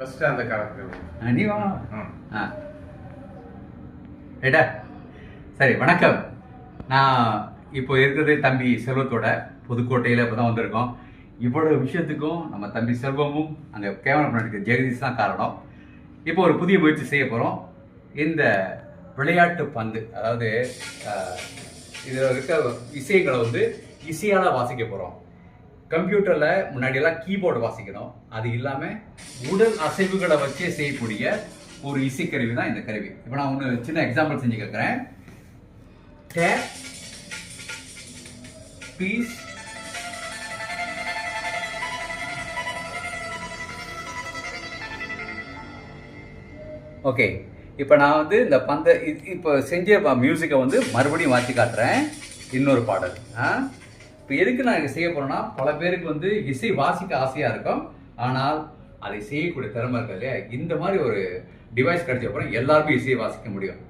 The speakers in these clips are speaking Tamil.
ஃபர்ஸ்ட் அந்த காலத்துல நீ வா. ரைட்டா? சரி, வணக்கம். நான் இப்போ இருக்கிறது தம்பி செல்வத்தோட புதுக்கோட்டையில் இப்போ தான் வந்திருக்கோம். இவ்வளோ விஷயத்துக்கும் நம்ம தம்பி செல்வமும் அங்கே கேமரா பண்ணிட்டு ஜெகதீஷ் தான் காரணம். இப்போ ஒரு புதிய முயற்சி செய்ய போகிறோம். இந்த விளையாட்டு பந்து, அதாவது இதில் இருக்க விஷயங்களை வந்து இசையால் வாசிக்க போகிறோம். கம்ப்யூட்டரில் முன்னாடியெல்லாம் கீபோர்டு வாசிக்கணும், அது இல்லாமல் உடல் அசைவுகளை வச்சே செய்யக்கூடிய ஒரு இசைக்கருவி தான் இந்த கருவி. இப்போ நான் ஒன்று சின்ன எக்ஸாம்பிள் செஞ்சு கேட்குறேன். Tape, piece, okay. இப்போ நான் வந்து இந்த பந்தை இப்போ செஞ்ச மியூசிக்கை வந்து மறுபடியும் வாசி காட்டுறேன். இன்னொரு பாடல். இப்போ எதுக்கு நான் இதை செய்ய போகிறேன்னா, பல பேருக்கு வந்து இசை வாசிக்க ஆசையாக இருக்கும், ஆனால் அதை செய்யக்கூடிய திறமை இருக்கு இல்லையா? இந்த மாதிரி ஒரு டிவைஸ் கிடைச்ச அப்புறம் எல்லாருமே இசையை வாசிக்க முடியும்.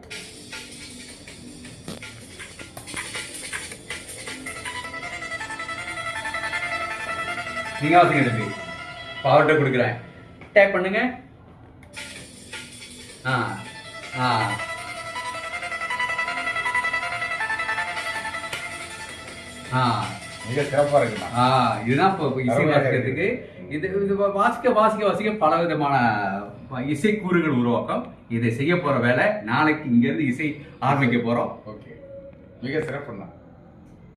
நீங்கள் வாசிங்க தம்பி. பவர்கிட்ட கொடுக்குறேன். டேப் பண்ணுங்க. மிக சிறப்பா இருக்குண்ணா. இதுதான் இப்போ இசை வாசிக்கிறதுக்கு. இது வாசிக்க வாசிக்க வாசிக்க பல விதமான இசைக்கூறுகள் உருவாக்கும். இதை செய்ய போற வேலை நாளைக்கு இங்கேருந்து இசை ஆரம்பிக்க போறோம். ஓகே, மிக சிறப்புண்ணா.